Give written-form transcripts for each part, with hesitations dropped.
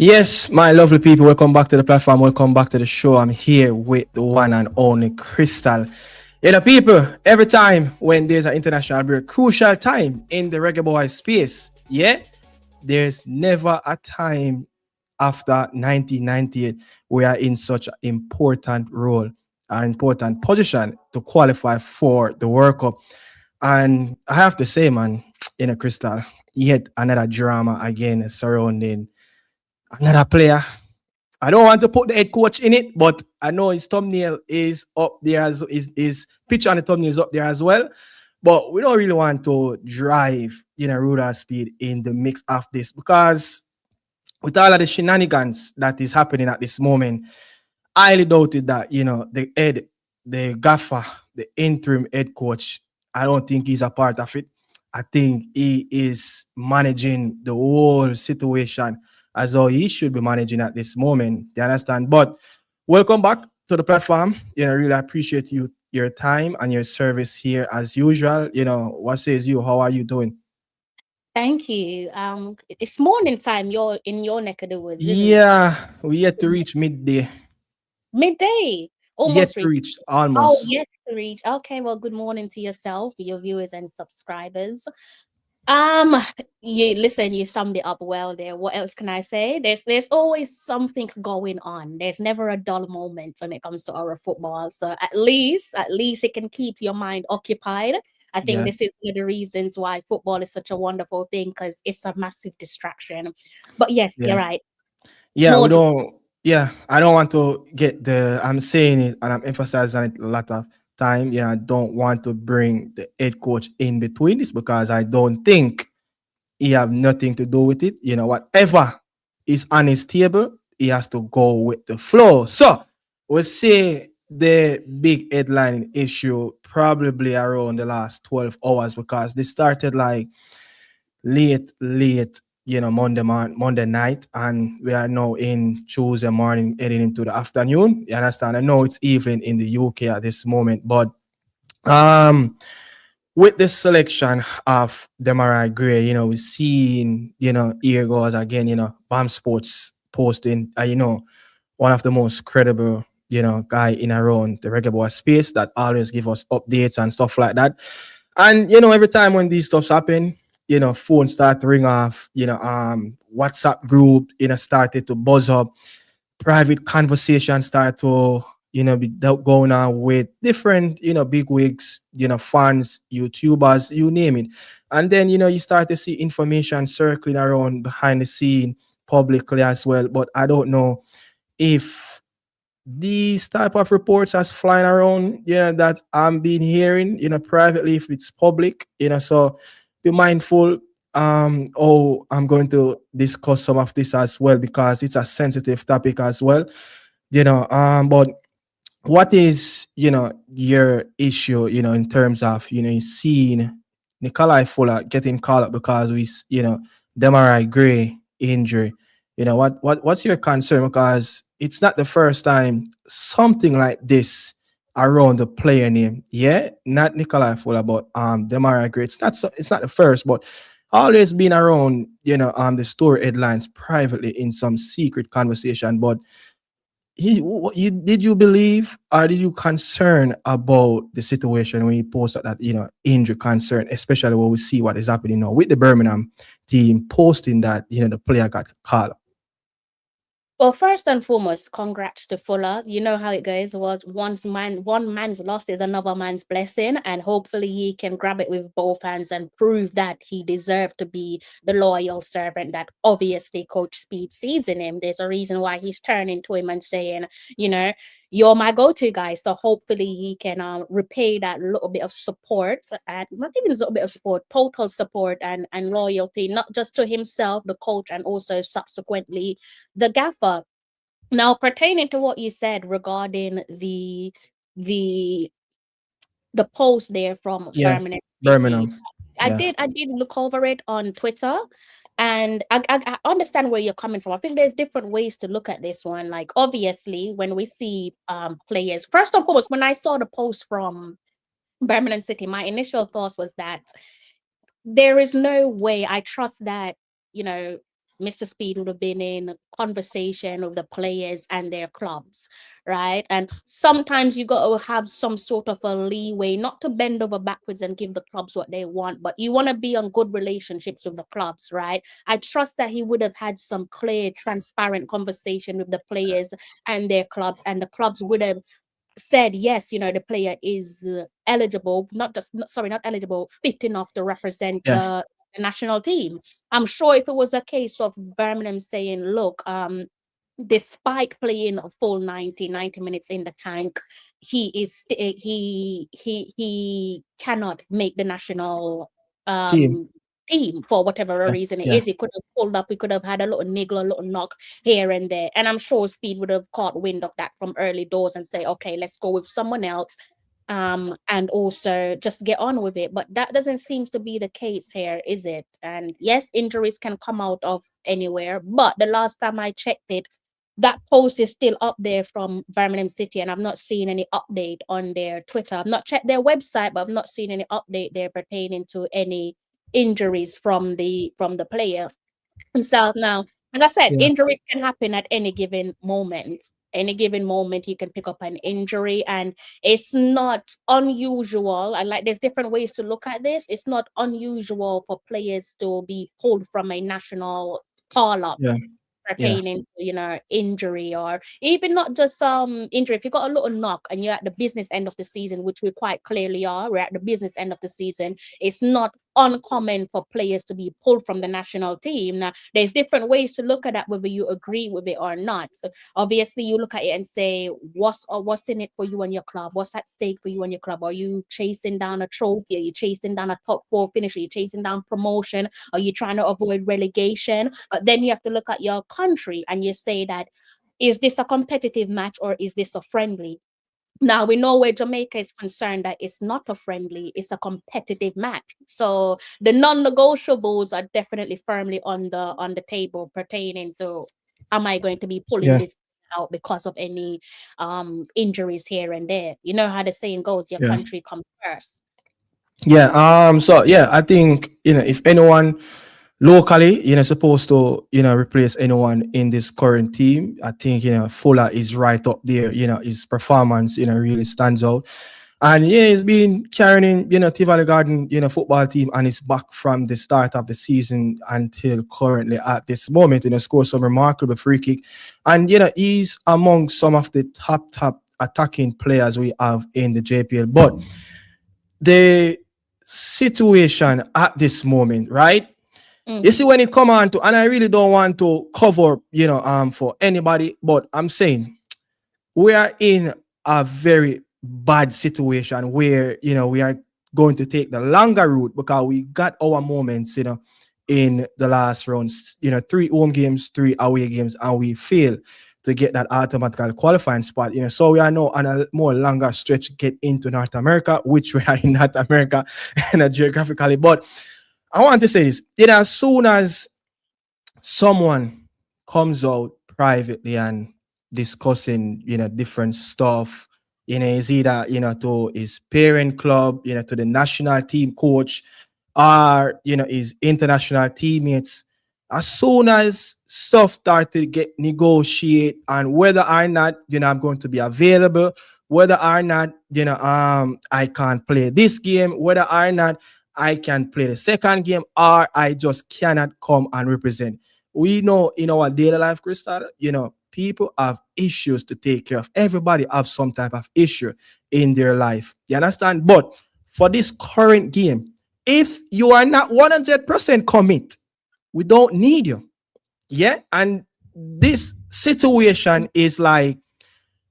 Yes, my lovely people, welcome back to the platform. Welcome back to the show. I'm here with the one and only Crystal. People, every time when there's an international break, crucial time in the Reggae Boy space, there's never a time after 1998 we are in such an important role, an important position to qualify for the World Cup. And I have to say, man, Crystal, yet another drama again surrounding another player. I don't want to put the head coach in it, but I know his thumbnail is up there as his picture on the thumbnail is up there as well. But we don't really want to drive ruler speed in the mix of this because with all of the shenanigans that is happening at this moment, I highly doubted that the gaffer, the interim head coach, I don't think he's a part of it. I think he is managing the whole situation as though he should be managing at this moment. You understand? But welcome back to the platform. I really appreciate your time and your service here as usual. What says you? How are you doing? Thank you. It's morning time. You're in your neck of the woods, isn't it? Yeah, we yet to reach midday. Midday, Yet almost to reached. reach Oh, almost. yes, to reach. Okay, well, good morning to yourself, your viewers and subscribers. Um, you listen. You summed it up well there. What else can I say? There's always something going on. There's never a dull moment when it comes to our football. So at least it can keep your mind occupied. I think Yeah. this is one of the reasons why football is such a wonderful thing because it's a massive distraction. But yes, you're Yeah. right. Yeah, we More don't. Yeah, I don't want to get the. I'm saying it and I'm emphasizing it a lot of time. Yeah, I don't want to bring the head coach in between this because I don't think he have nothing to do with it. Whatever is on his table, he has to go with the flow. So we'll see the big headline issue probably around the last 12 hours because this started like late, Monday night, and we are now in Tuesday morning, heading into the afternoon. You understand? I know it's evening in the UK at this moment, but um, with the selection of Demarai Gray, we've seen, here goes again, BAM Sports posting, one of the most credible, guy in around the Reggae Boy space that always give us updates and stuff like that. And every time when these stuffs happen, phones start to ring off, WhatsApp group, started to buzz up, private conversations start to, be going on with different, big wigs, fans, YouTubers, you name it. And then, you start to see information circling around behind the scene publicly as well. But I don't know if these type of reports as flying around, that I'm being hearing, privately, if it's public, so be mindful. Oh, I'm going to discuss some of this as well because it's a sensitive topic as well, but what is, your issue, in terms of, seeing Nikolai Fuller getting called up because Demarai Gray injury. What's your concern? Because it's not the first time something like this around the player name. Yeah, not Nikolai Fuller, but Demarai Gray. It's not the first, but always been around, the story headlines privately in some secret conversation. But did you believe or did you concern about the situation when you posted that injury concern, especially when we see what is happening now with the Birmingham team posting that the player got called? Well, first and foremost, congrats to Fuller. You know how it goes. Was one man's loss is another man's blessing, and hopefully he can grab it with both hands and prove that he deserved to be the loyal servant that obviously Coach Speed sees in him. There's a reason why he's turning to him and saying, you know, you're my go-to guy. So hopefully he can repay that little bit of support, and not even a little bit of support, total support and loyalty, not just to himself, the coach, and also subsequently the gaffer. Now, pertaining to what you said regarding the the post there from Yeah, Birmingham City, Birmingham. I Yeah, did I did look over it on Twitter, and I understand where you're coming from. I think there's different ways to look at this one. Like obviously, when we see players, first and foremost, when I saw the post from Birmingham City, my initial thought was that there is no way I trust that, you know, Mr. Speed would have been in conversation with the players and their clubs, right? And sometimes you got to have some sort of a leeway, not to bend over backwards and give the clubs what they want, but you want to be on good relationships with the clubs, right? I trust that he would have had some clear, transparent conversation with the players and their clubs, and the clubs would have said yes, the player is eligible, not eligible, fit enough to represent Yeah. the national team. I'm sure if it was a case of Birmingham saying, look, despite playing a full 90 minutes in the tank, he cannot make the national Team. team for whatever Yeah. reason it Yeah. is. He could have pulled up, we could have had a little niggle, a little knock here and there. And I'm sure Speed would have caught wind of that from early doors and say, okay, let's go with someone else. And also just get on with it. But that doesn't seem to be the case here, is it? And yes, injuries can come out of anywhere. But the last time I checked it, that post is still up there from Birmingham City, and I've not seen any update on their Twitter. I've not checked their website, but I've not seen any update there pertaining to any injuries from the player himself. Now, as I said, Yeah. injuries can happen at any given moment. Any given moment, you can pick up an injury, and it's not unusual. And like, there's different ways to look at this. It's not unusual for players to be pulled from a national call up Yeah. Yeah. pertaining to, injury, or even not just injury. If you got a little knock and you're at the business end of the season, which we quite clearly are, we're at the business end of the season, it's not uncommon for players to be pulled from the national team. Now, there's different ways to look at that, whether you agree with it or not. So obviously, you look at it and say, what's in it for you and your club? What's at stake for you and your club? Are you chasing down a trophy? Are you chasing down a top four finish? Are you chasing down promotion? Are you trying to avoid relegation? But then you have to look at your country and you say that, is this a competitive match or is this a friendly? Now we know where Jamaica is concerned that it's not a friendly, it's a competitive match. So the non-negotiables are definitely firmly on the table pertaining to, am I going to be pulling Yeah. this out because of any injuries here and there? You know how the saying goes, your Yeah. country comes first. Yeah. So yeah, I think, if anyone locally, supposed to, replace anyone in this current team, I think, Fuller is right up there. His performance, really stands out. And yeah, he's been carrying, Tivoli Garden, football team, and he's back from the start of the season until currently at this moment, scored some remarkable free kick. And he's among some of the top attacking players we have in the JPL. But the situation at this moment, right? You see, when it come on to, and I really don't want to cover, for anybody, but I'm saying we are in a very bad situation where, we are going to take the longer route because we got our moments, in the last rounds, 3 home games, 3 away games, and we fail to get that automatic qualifying spot. So we are now on a more longer stretch get into North America, which we are in North America, geographically. But I want to say this, as soon as someone comes out privately and discussing, different stuff, is either, to his parent club, to the national team coach, or, his international teammates, as soon as stuff start to get negotiate and whether or not, I'm going to be available, whether or not, I can't play this game, whether or not I can play the second game, or I just cannot come and represent. We know in our daily life, Crystal, people have issues to take care of. Everybody have some type of issue in their life. You understand? But for this current game, if you are not 100% commit, we don't need you. Yeah? And this situation is like,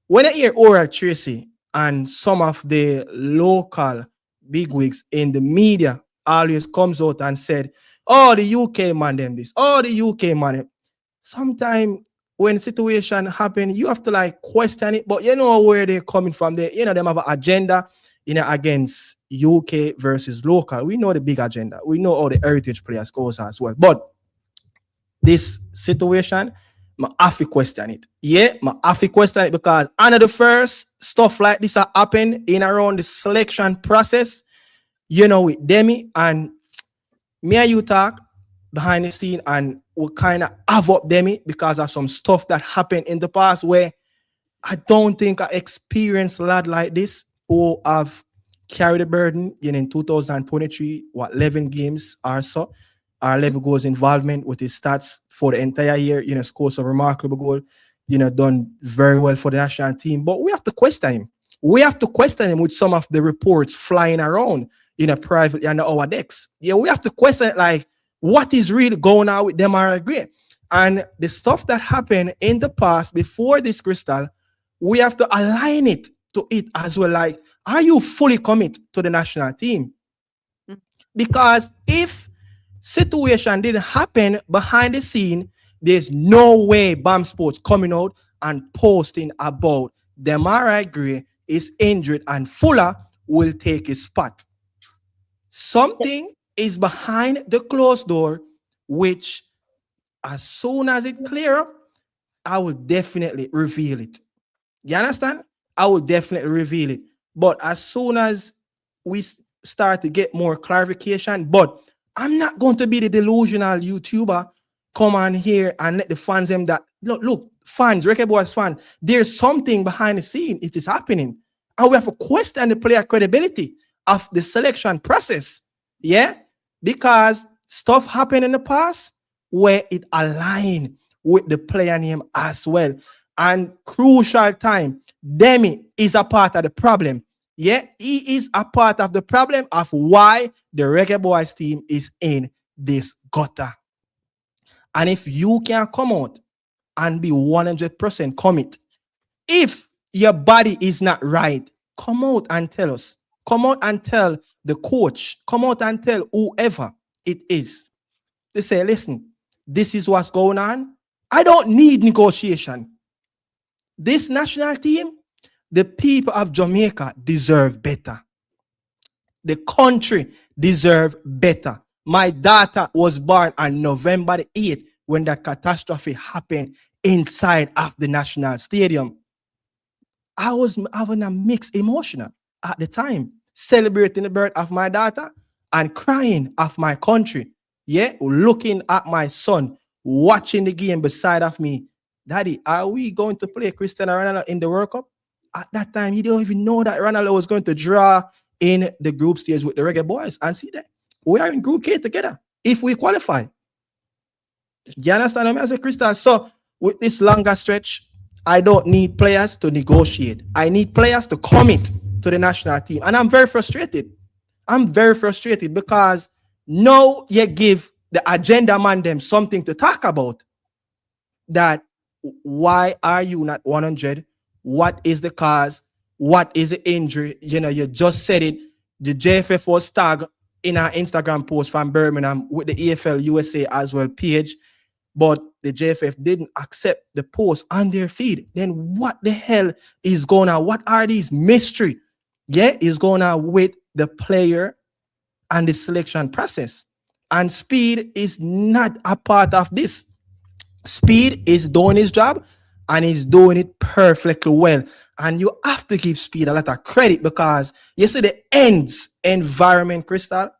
when I hear Oral Tracy and some of the local bigwigs in the media always comes out and said, oh, the UK man them this, oh, the UK man them. Sometimes when situation happen, you have to like question it, but you know where they're coming from. They, them have an agenda, against UK versus local. We know the big agenda. We know all the heritage players goes as well. But this situation, I have to question it. Yeah, I have to question it because another first stuff like this happen in around the selection process, with Demi, and me and you talk behind the scene, and will kind of have up them because of some stuff that happened in the past where I don't think I experienced a lad like this who have carried the burden in 2023, 11 games or so, or 11 goals involvement with his stats for the entire year, scores a remarkable goal, done very well for the national team. But we have to question him. We have to question him with some of the reports flying around, privately under our decks. Yeah, we have to question it, like, what is really going on with Demarai Gray? And the stuff that happened in the past before this, Crystal, we have to align it to it as well. Like, are you fully committed to the national team? Because if situation didn't happen behind the scene, there's no way BAM Sports coming out and posting about Demarai Gray is injured and Fuller will take his spot. Something is behind the closed door, which as soon as it clear up, I will definitely reveal it. You understand? I will definitely reveal it. But as soon as we start to get more clarification, but I'm not going to be the delusional YouTuber come on here and let the fans them that look, fans, Reggae Boyz fans, there's something behind the scene. It is happening. And we have to question the player credibility of the selection process. Yeah? Because stuff happened in the past where it aligned with the player name as well. And crucial time, Demi is a part of the problem. Yeah, he is a part of the problem of why the Reggae Boyz team is in this gutter. And if you can come out and be 100% commit, if your body is not right, come out and tell us. Come out and tell the coach. Come out and tell whoever it is. They say, listen, this is what's going on. I don't need negotiation. This national team, the people of Jamaica deserve better. The country deserve better. My daughter was born on November the 8th when the catastrophe happened inside of the national stadium. I was having a mixed emotion at the time, celebrating the birth of my daughter and crying of my country. Yeah, looking at my son, watching the game beside of me. Daddy, are we going to play Cristiano Ronaldo in the World Cup? At that time, he didn't even know that Ronaldo was going to draw in the group stage with the Reggae Boyz. And see that we are in Group K together if we qualify. You understand what I say, Crystal? So with this longer stretch, I don't need players to negotiate. I need players to commit to the national team. And I'm very frustrated. I'm very frustrated because now you give the agenda man them something to talk about. That why are you not 100? What is the cause? What is the injury? You just said it. The JFF was tagged in our Instagram post from Birmingham with the EFL USA as well page, but the JFF didn't accept the post on their feed. Then what the hell is going on? What are these mystery? Yeah, is going on with the player and the selection process. And Speed is not a part of this. Speed is doing his job and he's doing it perfectly well. And you have to give Speed a lot of credit because you see the ends environment, Crystal,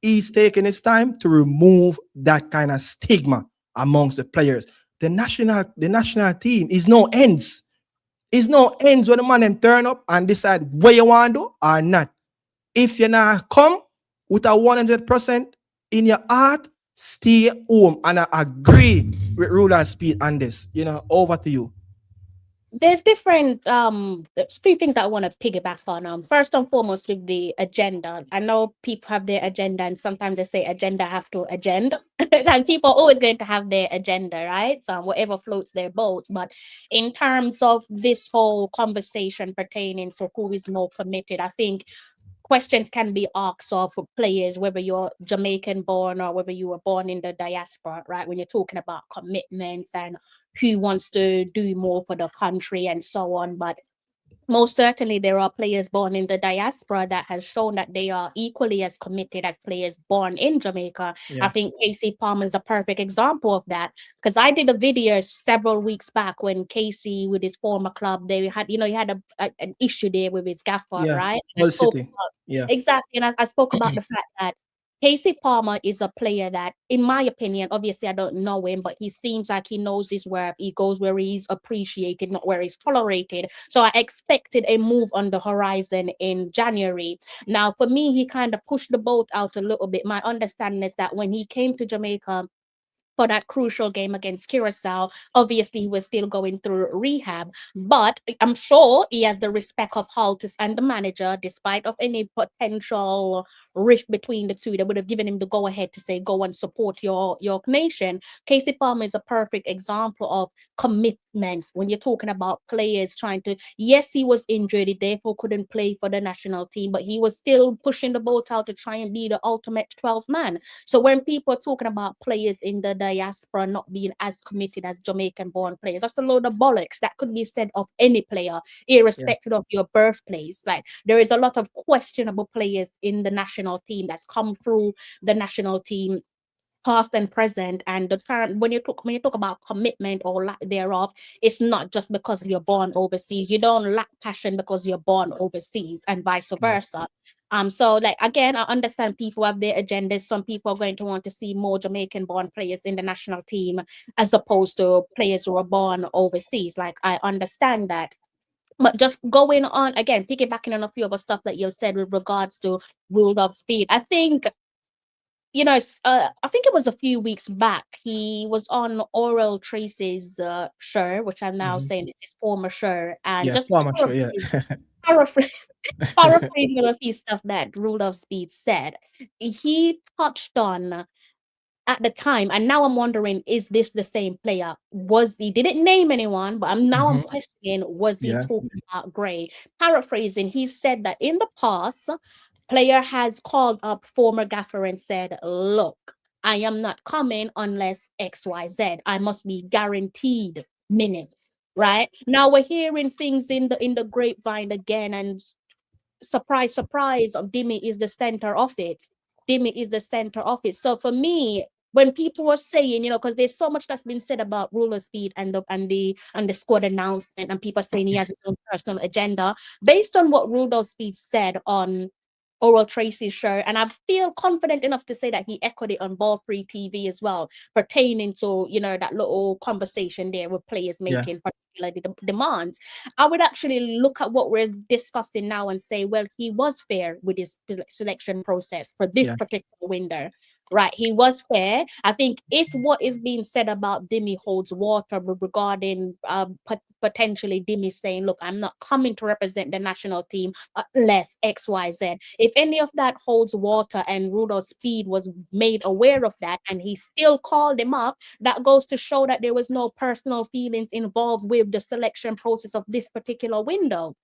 he's taking his time to remove that kind of stigma amongst the players. The national team is no ends. It's no ends when the man them turn up and decide what you want to do or not. If you not come with a 100% in your heart, stay home. And I agree with Ruler Speed on this. Over to you. There's different there's three things that I want to piggyback on. First and foremost, with the agenda. I know people have their agenda, and sometimes they say agenda have to agenda. And people are always going to have their agenda, right? So whatever floats their boats. But in terms of this whole conversation pertaining to who is more committed, I think questions can be asked of players, whether you're Jamaican born or whether you were born in the diaspora, right? When you're talking about commitments and who wants to do more for the country and so on. But most certainly there are players born in the diaspora that has shown that they are equally as committed as players born in Jamaica. Yeah. I think Casey Palmer is a perfect example of that, because I did a video several weeks back when Casey with his former club, they had, he had an issue there with his gaffer, Yeah. right? Hull City. Yeah. Exactly. And I spoke about the fact that Casey Palmer is a player that, in my opinion, obviously I don't know him, but he seems like he knows his worth. He goes where he's appreciated, not where he's tolerated. So I expected a move on the horizon in January. Now, for me, he kind of pushed the boat out a little bit. My understanding is that when he came to Jamaica for that crucial game against Curacao. Obviously, he was still going through rehab, but I'm sure he has the respect of Haltis and the manager, despite of any potential rift between the two. They would have given him the go ahead to say, go and support your nation. Casey Palmer is a perfect example of commitment when you're talking about players trying to, yes, he was injured, he therefore couldn't play for the national team, but he was still pushing the boat out to try and be the ultimate 12 man. So when people are talking about players in the diaspora not being as committed as Jamaican-born players, that's a load of bollocks. That could be said of any player, Yeah. irrespective of your birthplace. Like there is a lot of questionable players in the national team that's come through the national team past and present, and the current. When you talk about commitment or lack thereof, it's not just because you're born overseas. You don't lack passion because you're born overseas, and vice Yeah. versa. So like again, I understand people have their agendas. Some people are going to want to see more Jamaican born players in the national team as opposed to players who are born overseas. Like I understand that. But just going on again, piggybacking on a few of the stuff that you've said with regards to rule of speed, I think I think it was a few weeks back. He was on Oral Tracy's show, which I'm now Mhm. saying is his former show, and Yeah, just former sure, yeah. paraphrase, paraphrasing a few stuff that Rule of Speed said. He touched on at the time, and now I'm wondering, is this the same player? Was he didn't name anyone, but I'm Mhm. questioning, was he Yeah. talking about Gray? Paraphrasing, he said that in the past, player has called up former gaffer and said, look, I am not coming unless XYZ. I must be guaranteed minutes. Right now, we're hearing things in the grapevine again, and surprise, surprise, Dimi is the center of it. Dimi is the center of it. So for me, when people were saying, because there's so much that's been said about ruler speed and the squad announcement, and people saying he has his own personal agenda, based on what Ruler Speed said on Oral Tracy's show, and I feel confident enough to say that he echoed it on Ball Free TV as well, pertaining to that little conversation there with players Yeah. making particular demands. I would actually look at what we're discussing now and say, well, he was fair with his selection process for this Yeah. particular window. Right, he was fair. I think if what is being said about Dimi holds water regarding potentially Dimi saying, look, I'm not coming to represent the national team unless XYZ. If any of that holds water and Rudolph Speed was made aware of that and he still called him up, that goes to show that there was no personal feelings involved with the selection process of this particular window.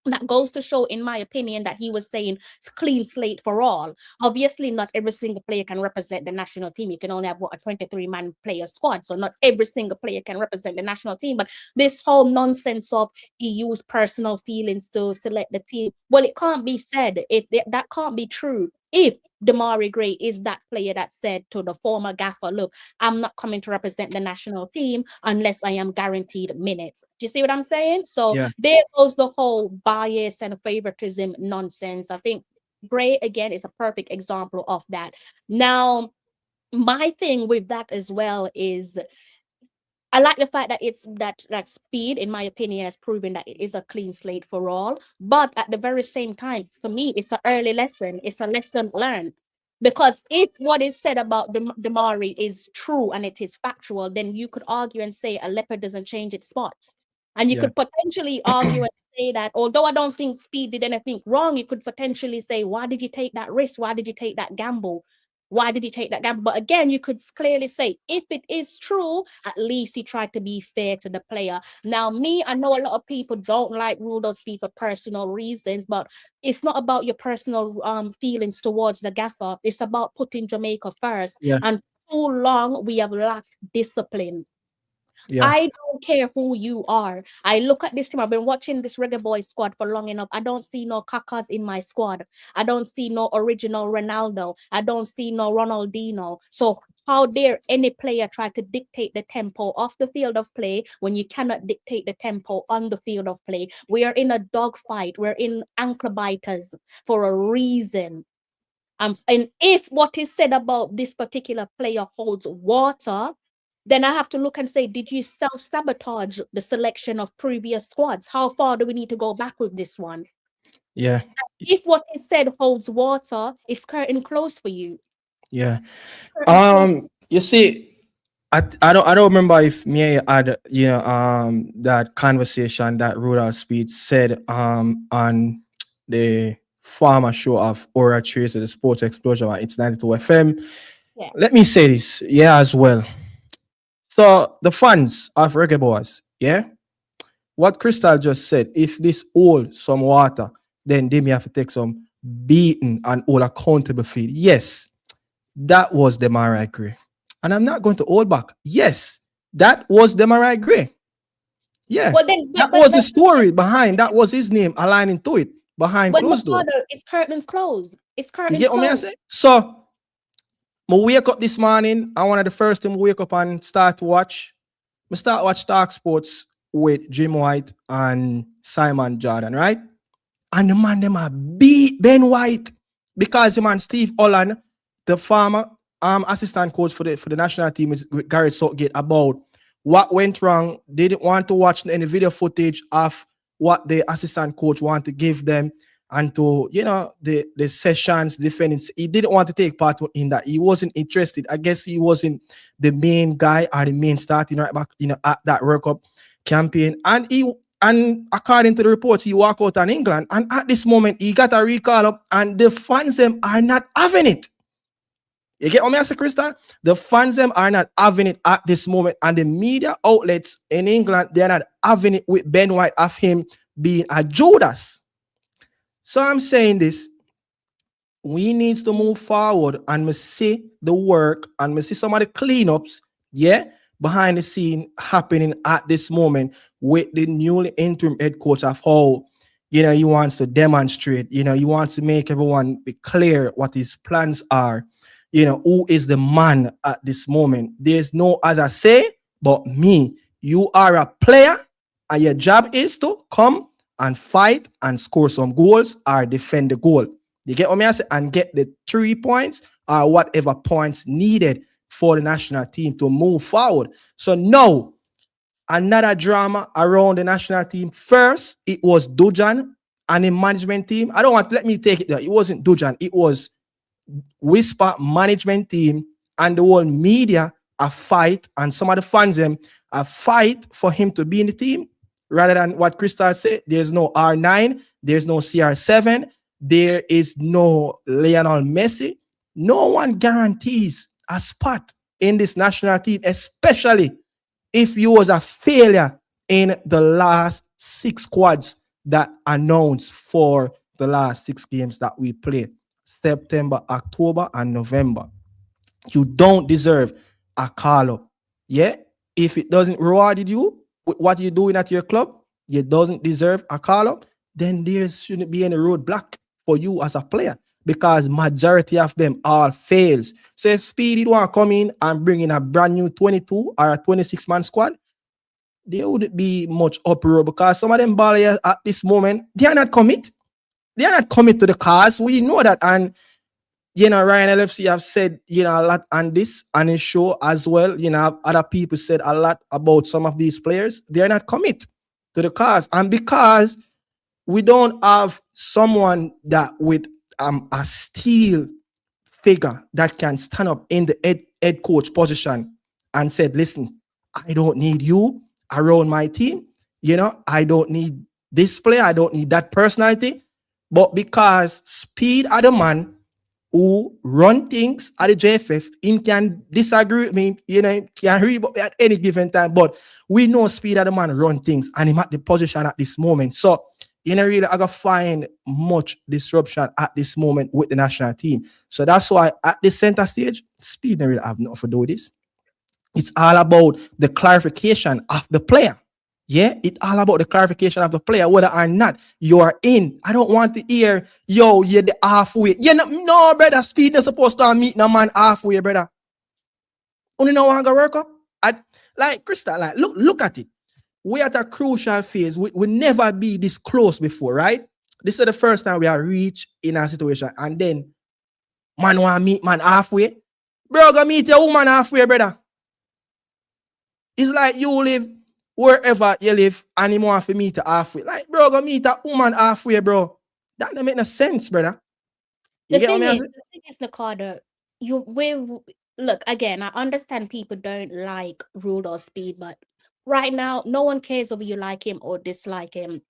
That goes to show, in my opinion, that he was saying clean slate for all. Obviously, not every single player can represent the national team. You can only have a 23-man player squad, so not every single player can represent the national team. But this whole nonsense of he used personal feelings to select the team, well, it can't be said. That can't be true. If Demarai Gray is that player that said to the former gaffer, look, I'm not coming to represent the national team unless I am guaranteed minutes. Do you see what I'm saying? So Yeah. there goes the whole bias and favoritism nonsense. I think Gray, again, is a perfect example of that. Now, my thing with that as well is I like the fact that it's that speed, in my opinion, has proven that it is a clean slate for all. But at the very same time, for me, it's an early lesson. It's a lesson learned. Because if what is said about Damari is true and it is factual, then you could argue and say a leopard doesn't change its spots. And you Yeah. could potentially argue and say that, although I don't think Speed did anything wrong, you could potentially say, why did you take that risk? Why did you take that gamble? Why did he take that gamble? But again, you could clearly say, if it is true, at least he tried to be fair to the player. Now, me, I know a lot of people don't like Rudolph Speed for personal reasons, but it's not about your personal feelings towards the gaffer. It's about putting Jamaica first. Yeah. And too long we have lacked discipline. Yeah. I don't care who you are. I look at this team. I've been watching this Reggae Boy squad for long enough. I don't see no Kakas in my squad. I don't see no original Ronaldo. I don't see no Ronaldinho. So how dare any player try to dictate the tempo off the field of play when you cannot dictate the tempo on the field of play? We are in a dogfight. We're in ankle biters for a reason. And if what is said about this particular player holds water, then I have to look and say, did you self-sabotage the selection of previous squads? How far do we need to go back with this one? Yeah. If what is said holds water, it's curtain closed for you. Yeah. Curtain closed. You see, I don't remember if me had that conversation that Rudolph Speed said on the former show of Aura Trace of the Sports Explosion at It's 92 FM. Yeah. Let me say this, as well. So the fans of Reggae Boys, what Crystal just said, if this hold some water, then they may have to take some beaten and all accountable feel. Yes, that was Demarai Gray. And I'm not going to hold back. Yes, that was Demarai Gray. Yeah, Well, then, that was the story behind. That was his name aligning to it behind closed door. It's curtains closed. It's You curtains get what I closed. say? So, I wake up this morning. I wanted the first time wake up and start to watch. I start watch Talk Sports with Jim White and Simon Jordan, right? And the man them a beat Ben White because the man Steve Holland, the former assistant coach for the national team is with Gareth Southgate, about what went wrong. They didn't want to watch any video footage of what the assistant coach wanted to give them and to the sessions defending. He didn't want to take part in that. He wasn't interested. I guess he wasn't the main guy or the main starting right back at that World Cup campaign. And according to the reports, he walked out in England. And at this moment, he got a recall up, and the fans them are not having it. You get what I say, Crystal? The fans them are not having it at this moment. And the media outlets in England, they're not having it with Ben White of him being a Judas. So I'm saying this. We need to move forward and we see the work and we see some of the cleanups, behind the scene happening at this moment with the newly interim head coach of how, he wants to demonstrate, he wants to make everyone be clear what his plans are, who is the man at this moment. There's no other say but me. You are a player and your job is to come and fight and score some goals or defend the goal. You get what I say? And get the 3 points or whatever points needed for the national team to move forward. So no, another drama around the national team. First, it was Dujan and the management team. Let me take it there. It wasn't Dujan. It was Whisper management team and the whole media a fight, and some of the fans them a fight for him to be in the team rather than what Crystal said. There's no R9, there's no CR7, there is no Lionel Messi. No one guarantees a spot in this national team, especially if you was a failure in the last 6 squads that announced for the last 6 games that we played, September, October, and November. You don't deserve a call-up. Yeah? If it doesn't reward you with what you're doing at your club, you doesn't deserve a call-up, then there shouldn't be any roadblock for you as a player, because majority of them all fails. So if Speedy want to come in and bring in a brand new 22 or a 26-man squad, there wouldn't be much uproar, because some of them ballers at this moment, they are not commit. They are not commit to the cause. We know that. And Ryan LFC have said a lot on this on his show as well. Other people said a lot about some of these players. They are not commit to the cause. And because we don't have someone that with a steel figure that can stand up in the head coach position and said, listen, I don't need you around my team. I don't need this player. I don't need that personality. But because Speed are the man who run things at the JFF, him can disagree with me, can read at any given time. But we know Speed are the man run things and him at the position at this moment. So really, I got find much disruption at this moment with the national team. So that's why at the center stage, Speed don't really have nothing to do with this. It's all about the clarification of the player. Yeah, it's all about the clarification of the player, whether or not you are in. I don't want to hear, you're the halfway. No, brother, Speed is supposed to meet no man halfway, brother. Only no one gonna work up. Like Crystal, look at it. We're at a crucial phase. We never be this close before, right? This is the first time we are reached in a situation. And then Man want meet man halfway. Bro, go meet your woman halfway, brother. It's like you live wherever you live and you want to meet her halfway. Like, bro, go meet a woman halfway, bro. That don't make no sense, brother. You The get what thing I is, mean? the thing is, Nicardo, you with look again. I understand people don't like Rule or Speed, but right now, no one cares whether you like him or dislike him.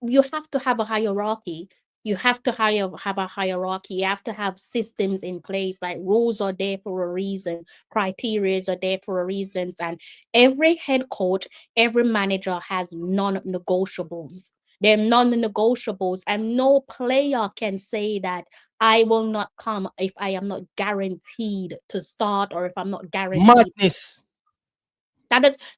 You have to have a hierarchy. You have to have a hierarchy. You have to have systems in place. Like rules are there for a reason, criterias are there for a reason, and every head coach, every manager has non-negotiables. They're non-negotiables, and no player can say that I will not come if I am not guaranteed to start or if I'm not guaranteed. Madness.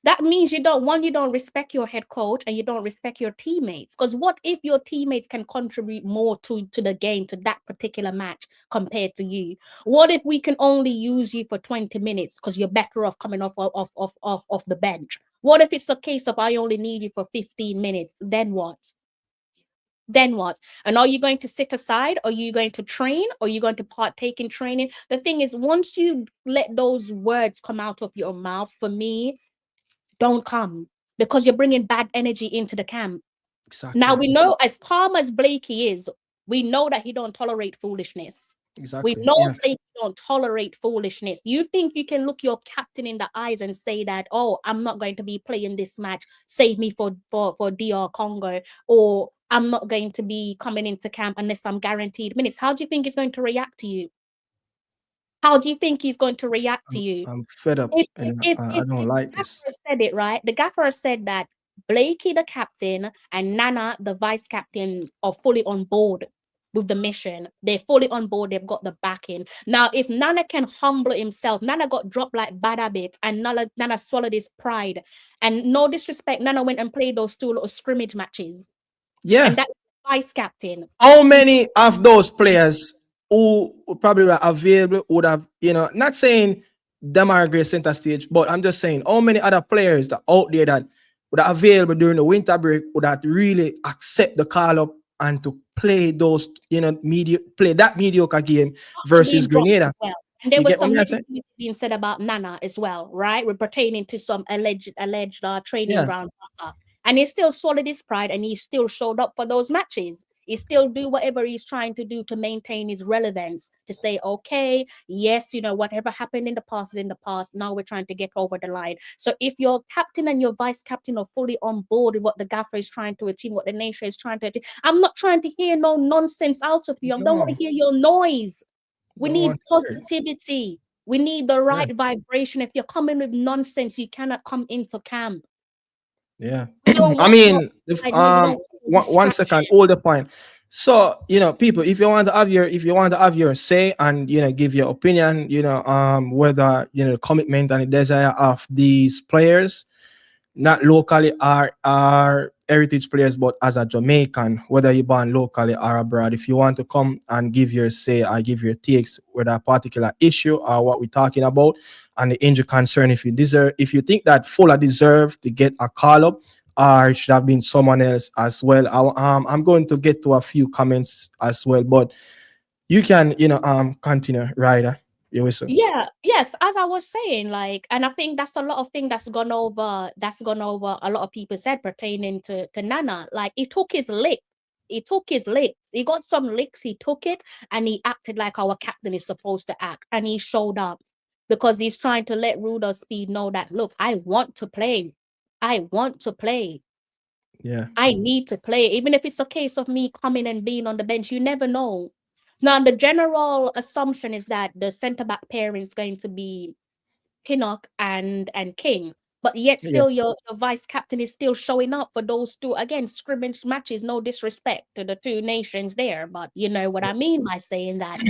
That means you don't respect your head coach and you don't respect your teammates. Because what if your teammates can contribute more to the game, to that particular match compared to you? What if we can only use you for 20 minutes because you're better off coming off the bench? What if it's a case of I only need you for 15 minutes? Then what? Then what? And are you going to sit aside? Are you going to train? Are you going to partake in training? The thing is, once you let those words come out of your mouth, for me, don't come, because you're bringing bad energy into the camp. Now, Exactly. we know, as calm as Blakey is, we know that he don't tolerate foolishness. We Exactly. know Yeah. Blakey don't tolerate foolishness. You think you can look your captain in the eyes and say that, oh, I'm not going to be playing this match, save me for DR Congo, or I'm not going to be coming into camp unless I'm guaranteed minutes? How do you think he's going to react to you? How do you think he's going to react to you? I'm fed up and I don't If the like this. gaffer said it, right? The gaffer said that Blakey, the captain, and Nana, the vice captain, are fully on board with the mission. They're fully on board. They've got the backing. Now, if Nana can humble himself, Nana got dropped like bad habits, and Nana swallowed his pride. And no disrespect, Nana went and played those two little scrimmage matches, and Yeah. that vice captain. How many of those players who probably were available would have, not saying Demarai Gray center stage, but I'm just saying how many other players that out there that would have available during the winter break would have really accept the call up and to play those, play that mediocre game After versus being dropped as Grenada. well. And there You was get what some I'm saying? negativity being said about Nana as well, right? With pertaining to some alleged training Yeah. ground hustle. And he still swallowed his pride and he still showed up for those matches. He still do whatever he's trying to do to maintain his relevance, to say, okay, yes, whatever happened in the past is in the past. Now we're trying to get over the line. So if your captain and your vice captain are fully on board with what the gaffer is trying to achieve, what the nation is trying to achieve, I'm not trying to hear no nonsense out of you. I don't want to No, hear your noise. We don't need want to hear it. positivity. We need the Yeah. right vibration. If you're coming with nonsense, you cannot come into camp. Yeah. We don't I want no mean, like no, we don't want no one second, distraction. hold the point. So, people, if you want to have your say and give your opinion, whether the commitment and the desire of these players, not locally are heritage players, but as a Jamaican, whether you're born locally or abroad, if you want to come and give your say or give your takes with a particular issue or what we're talking about and the injury concern, if you think that Fuller deserved to get a call up or it should have been someone else as well, I'm going to get to a few comments as well, but you can continue, Ryder. You whistle. Yeah, yes, as I was saying, like, and I think that's a lot of thing that's gone over a lot of people said pertaining to Nana. Like, he took his lick. He took his licks. He got some licks, he took it, and he acted like our captain is supposed to act. And he showed up because he's trying to let Ruder Speed know that, look, I want to play. I want to play. Yeah. I need to play. Even if it's a case of me coming and being on the bench, you never know. Now, the general assumption is that the centre back pairing is going to be Pinnock and King, but yet Yeah. still your vice captain is still showing up for those two, again, scrimmage matches. No disrespect to the two nations there, but you know what I mean by saying that.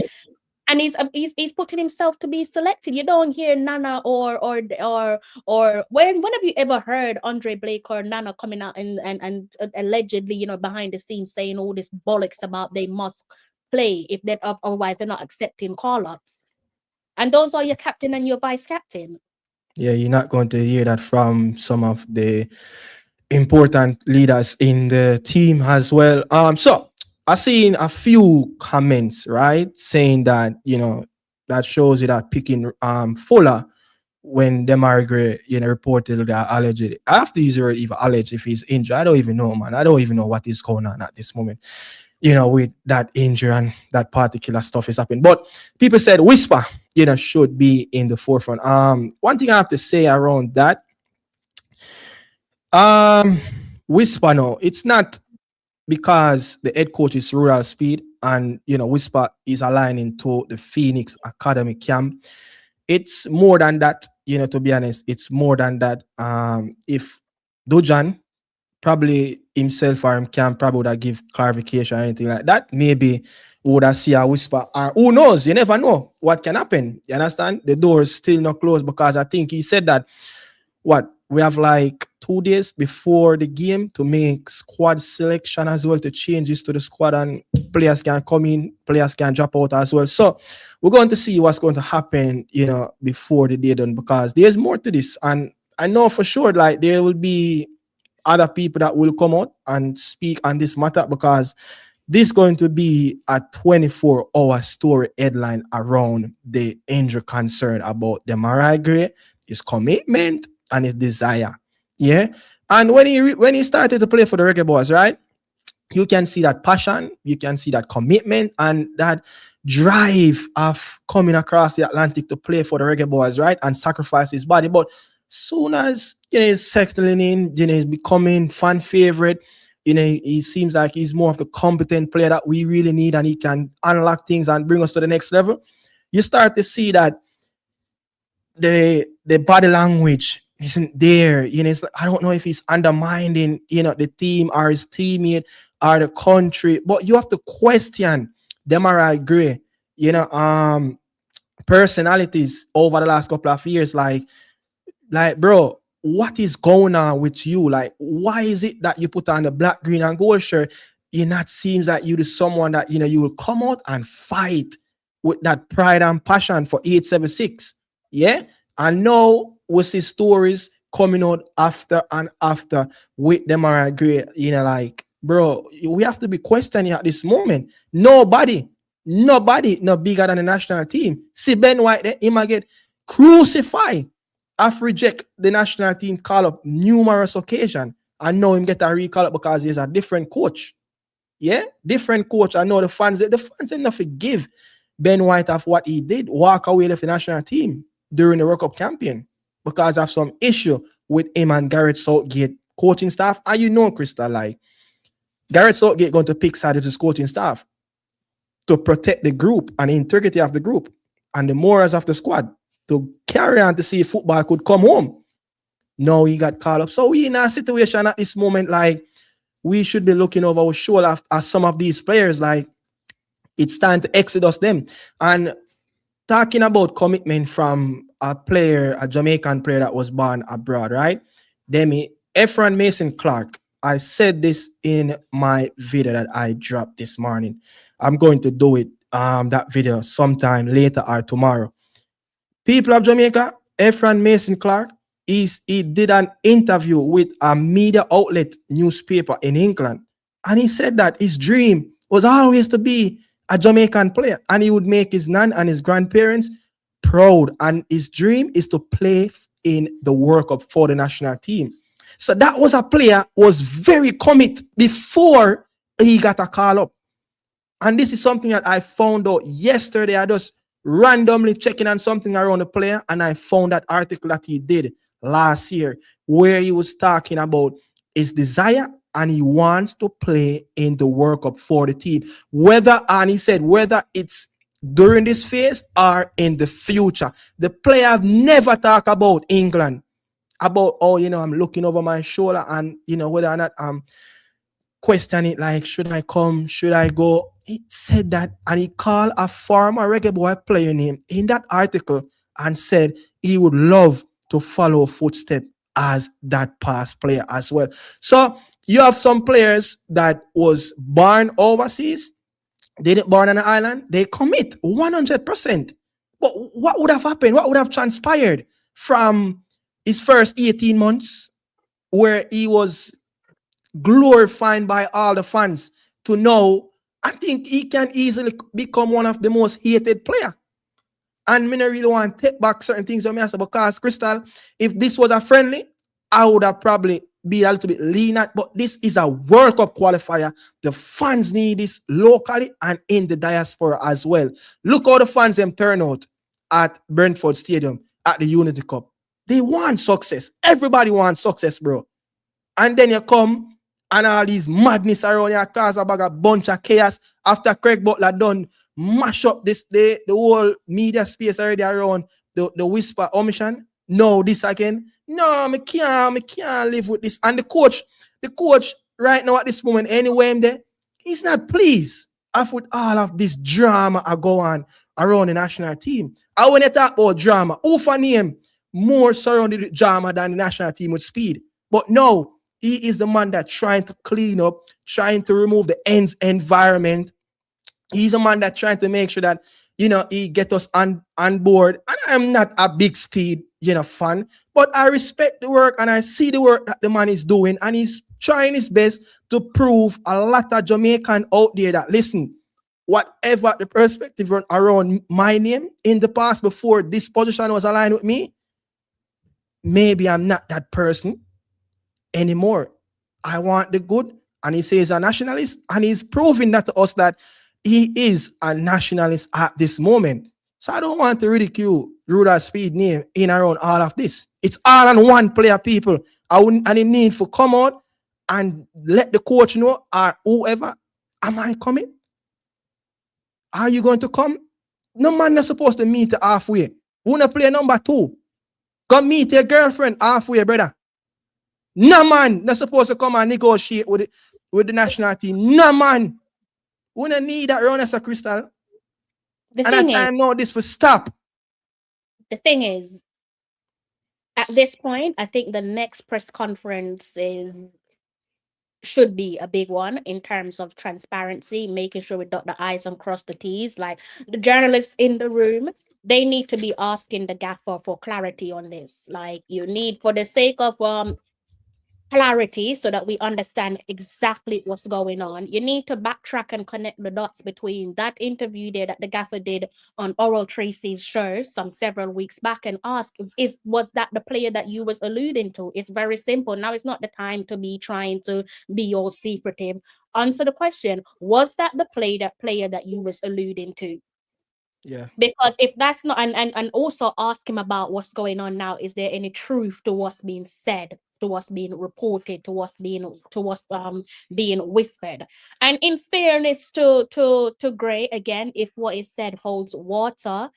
And he's putting himself to be selected. You don't hear Nana or when have you ever heard Andre Blake or Nana coming out and allegedly, behind the scenes saying all this bollocks about they must play if they otherwise they're not accepting call-ups. And those are your captain and your vice captain. Yeah, you're not going to hear that from some of the important leaders in the team as well. So I seen a few comments, right, saying that that shows you that picking Fuller when Demarai Gray, reported that allegedly. I have to use the word even alleged if he's injured. I don't even know, man. I don't even know what is going on at this moment. With that injury and that particular stuff is happening. But people said Whisper, should be in the forefront. One thing I have to say around that, Whisper, no, it's not because the head coach is rural speed and Whisper is aligning to the Phoenix Academy camp. It's more than that, to be honest, it's more than that. If Dujan probably himself or him can probably would have give clarification or anything like that, maybe we would have see a Whisper, or who knows, you never know what can happen. You understand? The door is still not closed because I think he said that we have like 2 days before the game to make squad selection as well, to change this to the squad, and players can come in, players can drop out as well. So we're going to see what's going to happen, before the day done, because there's more to this. And I know for sure, like, there will be other people that will come out and speak on this matter, because this is going to be a 24-hour story headline around the injury concern about Demarai Gray, his commitment and his desire. Yeah. And when he started to play for the Reggae Boyz, right, you can see that passion, you can see that commitment and that drive of coming across the Atlantic to play for the Reggae Boyz, right, and sacrifice his body. But soon as he's settling in, he's becoming fan favorite. He seems like he's more of the competent player that we really need, and he can unlock things and bring us to the next level. You start to see that the body language isn't there. It's like, I don't know if he's undermining, the team or his teammate or the country, but you have to question Demarai Gray, personalities over the last couple of years. Like, bro, what is going on with you? Like, why is it that you put on the black, green, and gold shirt? It seems like you're someone that, you will come out and fight with that pride and passion for 876. Yeah. And now we see stories coming out after and after with Demarai Gray, like, bro, we have to be questioning at this moment. Nobody no bigger than the national team. See Ben White, he might get crucified after reject the national team call up numerous occasions. I know him get a recall up because he's a different coach. Yeah, different coach. I know the fans ain't not forgive Ben White of what he did, walk away with the national team during the World Cup campaign because of some issue with him and Gareth Southgate coaching staff. And Crystal, like, Gareth Southgate going to pick side of his coaching staff to protect the group and the integrity of the group and the morals of the squad, to carry on to see if football could come home. No, he got called up. So we in a situation at this moment, like, we should be looking over our shoulder at some of these players. Like, it's time to exodus them. And talking about commitment from a Jamaican player that was born abroad, right? Efron Mason Clark. I said this in my video that I dropped this morning. I'm going to do it, that video sometime later or tomorrow. People of Jamaica, Efron Mason Clark, he did an interview with a media outlet newspaper in England. And he said that his dream was always to be a Jamaican player, and he would make his nan and his grandparents proud. And his dream is to play in the World Cup for the national team. So that was a player who was very committed before he got a call up. And this is something that I found out yesterday. I just randomly checking on something around the player, and I found that article that he did last year where he was talking about his desire and he wants to play in the World Cup for the team. And he said whether it's during this phase or in the future. The player have never talked about England, about, I'm looking over my shoulder and, whether or not I'm questioning, like, should I come, should I go? He said that, and he called a former Reggae Boy player name in that article and said he would love to follow footsteps as that past player as well. So you have some players that was born overseas, they didn't born on an island, they commit 100%. But what would have happened? What would have transpired from his first 18 months where he was glorified by all the fans to now I think he can easily become one of the most hated player. And me not really want to take back certain things on me because Crystal, if this was a friendly, I would have probably be a little bit lenient. But this is a World Cup qualifier. The fans need this locally and in the diaspora as well. Look how the fans them turn out at Brentford Stadium at the Unity Cup. They want success. Everybody wants success, bro. And then you come and all these madness around here cause a bunch of chaos after Craig Butler done mash up the whole media space already around the whisper omission. No, this again. No, me can't live with this. And the coach right now at this moment, anyway, I'm there, he's not pleased with all of this drama I go on around the national team. I want to talk about drama. Who for name more surrounded with drama than the national team with speed? But no, he is the man that trying to clean up, trying to remove the ends environment. He's a man that trying to make sure that, he get us on board. And I'm not a big speed, fan, but I respect the work and I see the work that the man is doing. And he's trying his best to prove a lot of Jamaican out there that, listen, whatever the perspective around my name in the past before this position was aligned with me, maybe I'm not that person anymore. I want the good. And he says a nationalist, and he's proving that to us that he is a nationalist at this moment. So I don't want to ridicule Ruda Speed name in around all of this. It's all on one player, people. And he need to come out and let the coach know, or whoever, am I coming? Are you going to come? No man is supposed to meet halfway. Wanna play number 2? Go meet your girlfriend halfway, brother. No man not supposed to come and negotiate with the national team. No man. We don't need that around us, Crystal. The and thing I is, know this for stop. The thing is, at this point, I think the next press conference should be a big one in terms of transparency, making sure we dot the I's and cross the T's. Like the journalists in the room, they need to be asking the gaffer for clarity on this. Like you need, for the sake of clarity, so that we understand exactly what's going on, you need to backtrack and connect the dots between that interview there that the gaffer did on Oral Tracy's show several weeks back and ask, was that the player that you was alluding to? It's very simple. Now it's not the time to be trying to be all secretive. Answer the question, was that the player that you was alluding to? Yeah. Because if that's not, and also ask him about what's going on now. Is there any truth to what's being said, to what's being reported, to what's being whispered? And in fairness to Gray, again, if what is said holds water,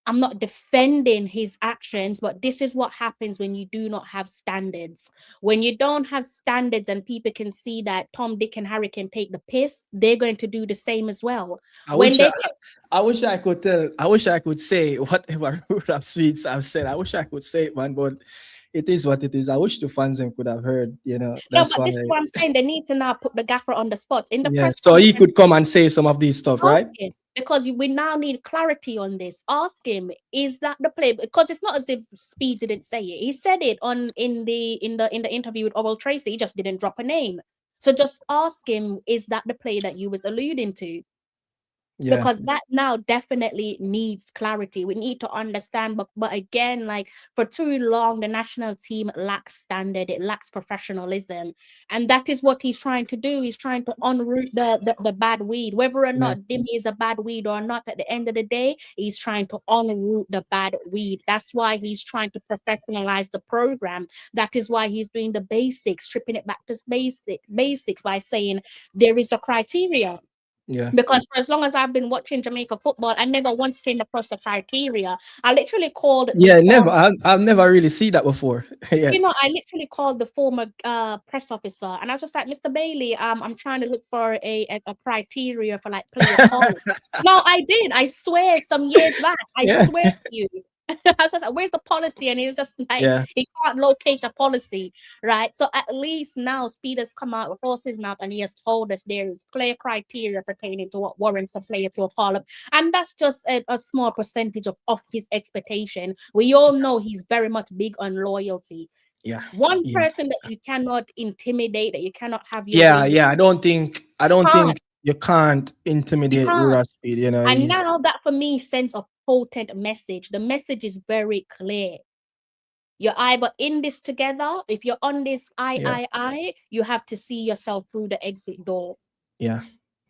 I'm not defending his actions, but this is what happens when you do not have standards. When you don't have standards and people can see that Tom, Dick, and Harry can take the piss, they're going to do the same as well. I wish I could tell. I wish I could say whatever Rap Sweets have said. I wish I could say it, man, but it is what it is. I wish the fans could have heard, No, but this is what I'm saying. They need to now put the gaffer on the spot in the press. So he could come and say some of these stuff, right? Because we now need clarity on this. Ask him, is that the play? Because it's not as if Speed didn't say it. He said it in the interview with Oral Tracy. He just didn't drop a name. So just ask him, is that the play that you was alluding to? Yeah. Because that now definitely needs clarity. We need to understand, but again, like for too long, the national team lacks standard, it lacks professionalism, and that is what he's trying to do. He's trying to unroot the bad weed, whether or not Dimmy is a bad weed or not. At the end of the day, he's trying to unroot the bad weed. That's why he's trying to professionalize the program. That is why he's doing the basics, stripping it back to basics by saying there is a criteria. Yeah. Because for as long as I've been watching Jamaica football, I never once came across the criteria. I literally called. Never. I've never really seen that before. I literally called the former press officer, and I was just like, Mr. Bailey, I'm trying to look for a criteria for like player calls. No, I did. I swear, some years back, I swear to you. I was just like, where's the policy? And he was just like, he can't locate a policy, right? So at least now Speed has come out with horse's mouth and he has told us there is clear criteria pertaining to what warrants a player to a call up. And that's just a small percentage of his expectation. We all know he's very much big on loyalty. One person that you cannot intimidate, that you cannot have your I don't think You can't You intimidate can't. Rural Speed, you know. And He's now that for me sends a potent message. The message is very clear. You're either in this together. If you're on this yeah, you have to see yourself through the exit door. yeah.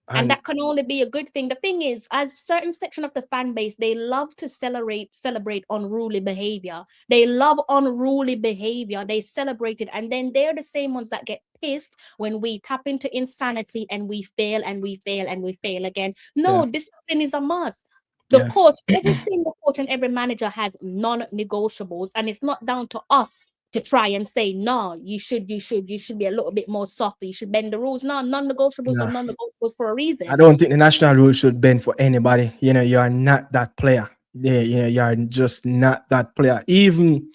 And And that can only be a good thing. The thing is, as certain section of the fan base, they love to celebrate unruly behavior. They love unruly behavior. They celebrate it. And then they're the same ones that get pissed when we tap into insanity and we fail and we fail and we fail again. yeah, No, discipline is a must. The yeah. coach, every single coach and every manager has non-negotiables, and it's not down to us to try and say, no, you should be a little bit more softer. You should bend the rules. No, non-negotiables are Nah. non-negotiables for a I reason. don't think the national rule should bend for anybody. You know, you are not that player. Yeah, you know, you are just not that player. Even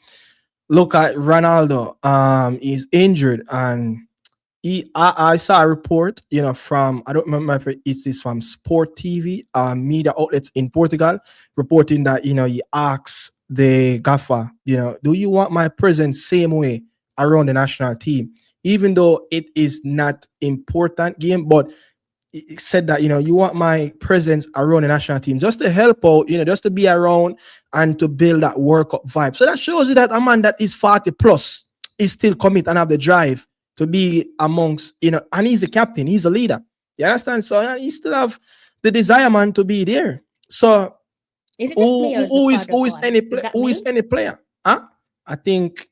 look at Ronaldo. He's injured, and I saw a report, you know, from, I don't remember if it is from Sport TV, media outlets in Portugal, reporting that, you know, he asks the gaffer, you know, do you want my presence same way around the national team? Even though it is not important game, but he said that, you know, you want my presence around the national team just to help out, you know, just to be around and to build that World Cup vibe. So that shows you that a man that is 40 plus is still commit and have the drive to be amongst, you know, and he's the captain, he's a leader. You understand? So he still have the desire, man, to be there. So Is it just me or is Nicardo who is gone? any Is that who is me? any player? Huh? I think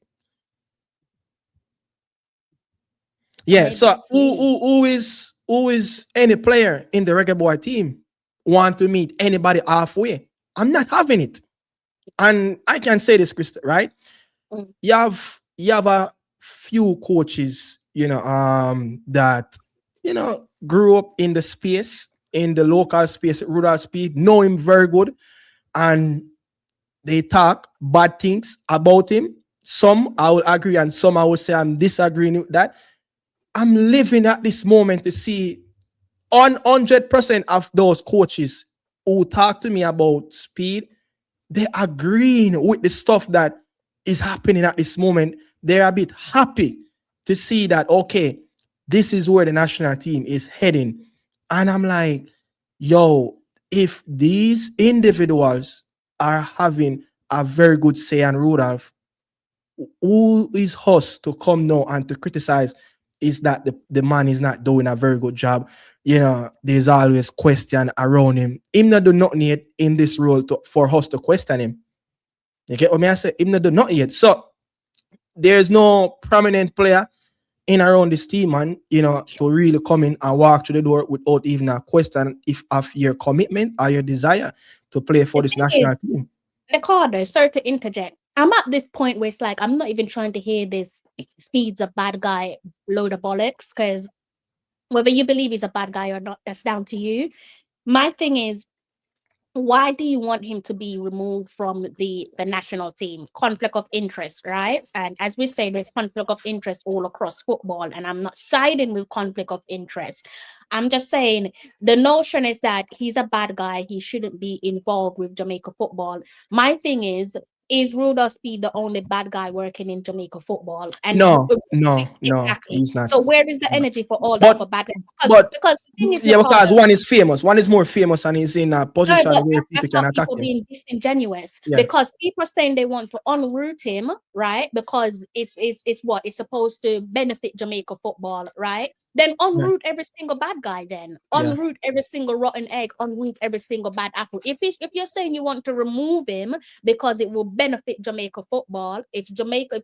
Or yeah. maybe So it's me. who is any player in the Reggae Boy team want to meet anybody halfway? I'm not having it. And I can say this, Krista, right? Mm. You have a few coaches, you know, that, you know, grew up in the space, in the local space, rural speed, know him very good, and they talk bad things about him. Some I will agree, and some I will say I'm disagreeing with that. I'm living at this moment to see 100% of those coaches who talk to me about speed, they agreeing with the stuff that is happening at this moment. They're a bit happy to see that, okay, this is where the national team is heading. And I'm like, yo, if these individuals are having a very good say on Rudolph, who is us to come now and to criticize is that the man is not doing a very good job. You know, there's always question around him. Him not do nothing yet in this role for us to question him. You get what me I say? Him not do nothing yet. So there's no prominent player in around this team, man, you know, to really come in and walk through the door without even a question if of your commitment or your desire to play for The this thing is, national team. Ricardo, sorry to interject. I'm at this point where it's like I'm not even trying to hear this Speed's a bad guy load of bollocks, because whether you believe he's a bad guy or not, that's down to you. My thing is, why do you want him to be removed from the national team? Conflict of interest, right? And as we say, there's conflict of interest all across football, and I'm not siding with conflict of interest. I'm just saying the notion is that he's a bad guy, he shouldn't be involved with Jamaica football. My thing is Rudolph Speed the only bad guy working in Jamaica football? And No, exactly. he's not. So where is the energy for all the But other bad guys? but Because the thing is, yeah, because Ricardo, one is more famous and is in a no, position but where people that's can not attack people him. being disingenuous, Yeah, because people are saying they want to unroot him, right? Because it's what it's supposed to benefit Jamaica football, right? Then yeah, unroot every single bad guy. Then yeah, unroot every single rotten egg. Unroot every single bad apple. If you're saying you want to remove him because it will benefit Jamaica football, if Jamaica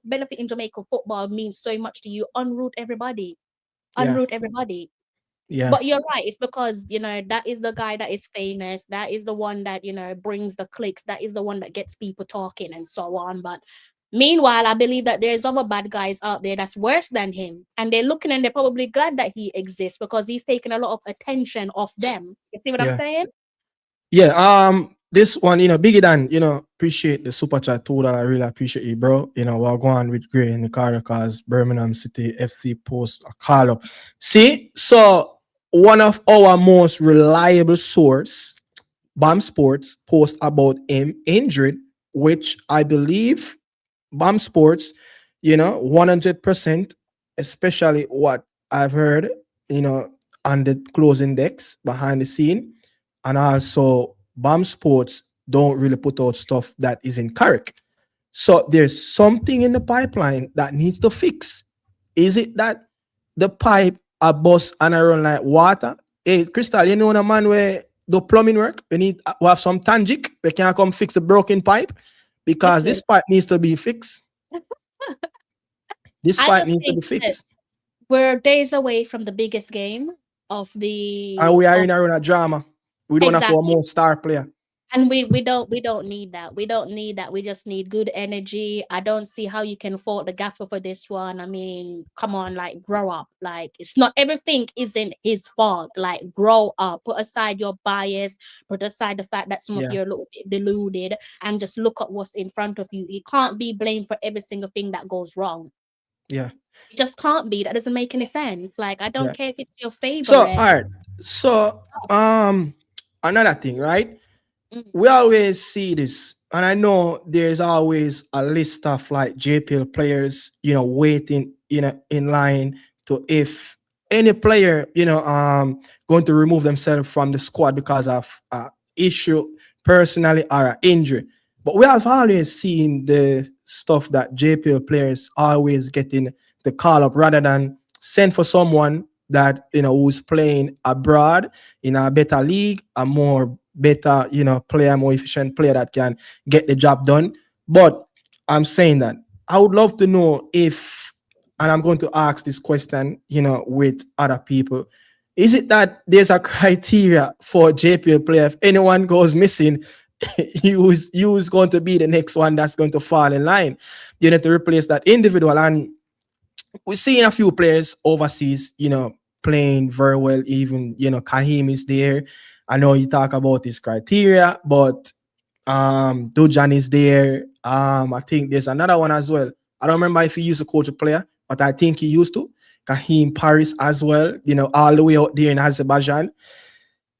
benefiting Jamaica football means so much to you, unroot everybody. yeah, Unroot everybody. yeah, But you're right. It's because, that is the guy that is famous. That is the one that, brings the clicks. That is the one that gets people talking and so on. But meanwhile, I believe that there's other bad guys out there that's worse than him. And they're looking and they're probably glad that he exists because he's taking a lot of attention off them. You see what I'm yeah. saying? Yeah, this one, you know, bigger than, you know, appreciate the super chat too. That I really appreciate you, bro. You know, we're going with Gray in the car because Birmingham City FC post a call up. See, so one of our most reliable source, BAM Sports, post about him injured, which I believe BAM Sports, you know, 100%, especially what I've heard, you know, on the closing decks behind the scene, and also BAM Sports don't really put out stuff that is incorrect. So there's something in the pipeline that needs to fix. Is it that the pipe a bust and a run like water? Hey, Crystal, you know the man where the plumbing work, we have some tangic, we can come fix a broken pipe because Listen, this pipe needs to be fixed. This I pipe just needs to be think that fixed. we're days away from the biggest game of And the we are of in a run of drama. We don't have a exactly. more star player. And we don't need that. We don't need that. We just need good energy. I don't see how you can fault the gaffer for this one. I mean, come on, like grow up. Like it's not everything isn't his fault. Like grow up. Put aside your bias. Put aside the fact that some of Yeah, you are a little bit deluded, and just look at what's in front of you. You can't be blamed for every single thing that goes wrong. yeah, It just can't be. That doesn't make any sense. Like I don't yeah. care if it's your So, favorite. all right. So, another thing, right? Mm, We always see this, and I know there's always a list of like JPL players, waiting, in line to if any player, going to remove themselves from the squad because of issue personally or an injury. But we have always seen the stuff that JPL players always getting the call up rather than send for someone that who's playing abroad in a better league, a more better, player, more efficient player that can get the job done. But I'm saying that I would love to know if, and I'm going to ask this question, with other people. Is it that there's a criteria for JPL player? If anyone goes missing, you is going to be the next one that's going to fall in line. You need to replace that individual. And we're seeing a few players overseas, playing very well. Even, Kahim is there. I know you talk about his criteria, but Dujan is there. I think there's another one as well. I don't remember if he used to coach a player, but I think he used to. Kahim Paris as well, all the way out there in Azerbaijan,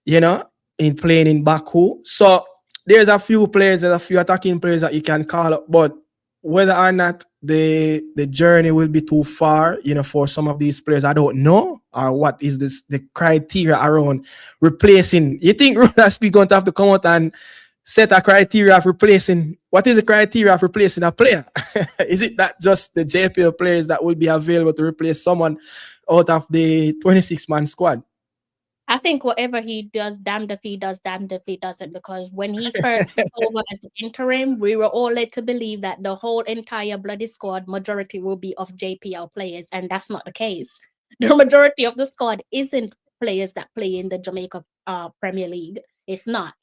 you know, in playing in Baku. So there's a few attacking players that you can call up, but whether or not the journey will be too far, for some of these players, I don't know. Or what is the criteria around replacing? You think Rudaspi going to have to come out and set a criteria of replacing? What is the criteria of replacing a player? Is it that just the JPL players that will be available to replace someone out of the 26-man squad? I think whatever he does, damned if he does, damned if he doesn't. Because when he first took over as the interim, we were all led to believe that the whole entire bloody squad majority will be of JPL players, and that's not the case. The majority of the squad isn't players that play in the Jamaica Premier League. It's not.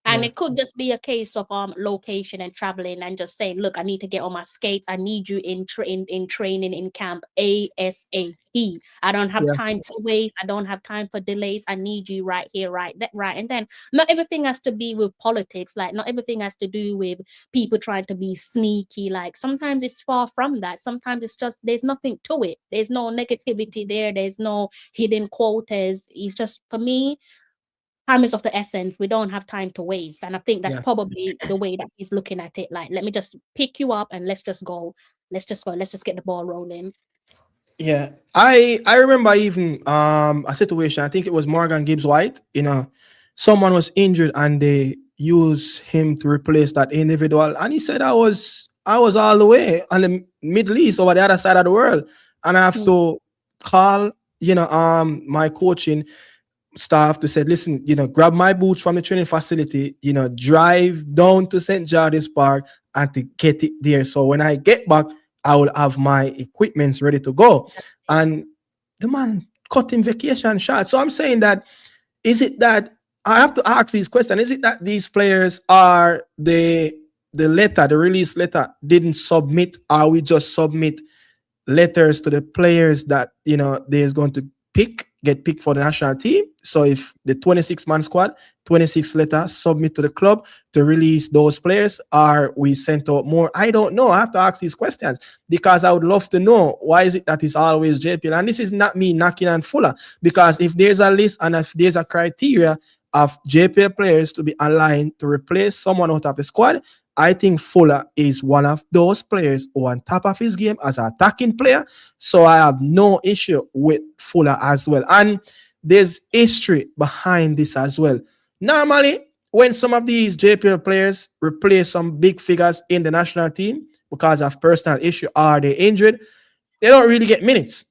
And Yeah, it could just be a case of location and traveling and just saying, look, I need to get on my skates. I need you in training in camp ASAP. I don't have yeah, time for waste. I don't have time for delays. I need you right here, right that right. And then not everything has to be with politics. Like not everything has to do with people trying to be sneaky. Like sometimes it's far from that. Sometimes it's just there's nothing to it. There's no negativity there. There's no hidden quotas. It's just for me, time is of the essence. We don't have time to waste. And I think that's yeah. probably the way that he's looking at it. Like, let me just pick you up and let's just go. Let's just go. Let's just get the ball rolling. Yeah, I remember even a situation. I think it was Morgan Gibbs White. Someone was injured and they used him to replace that individual, and he said I was all the way on the Middle East over the other side of the world, and I have Mm. to call my coaching staff to say, listen, grab my boots from the training facility, drive down to St. George's Park and to get it there. So when I get back, I will have my equipments ready to go. And the man cut him vacation shot. So I'm saying that, is it that I have to ask these questions? Is it that these players are the release letter didn't submit, or we just submit letters to the players that there's going to get picked for the national team? So if the 26-man squad, 26 letters submit to the club to release those players, are we sent out more? I don't know. I have to ask these questions because I would love to know why is it that it's always JPL. And this is not me knocking on Fuller, because if there's a list and if there's a criteria of JPL players to be aligned to replace someone out of the squad, I think Fuller is one of those players who on top of his game as an attacking player. So I have no issue with Fuller as well. And there's history behind this as well. Normally, when some of these JPL players replace some big figures in the national team because of personal issue or they're injured, they don't really get minutes.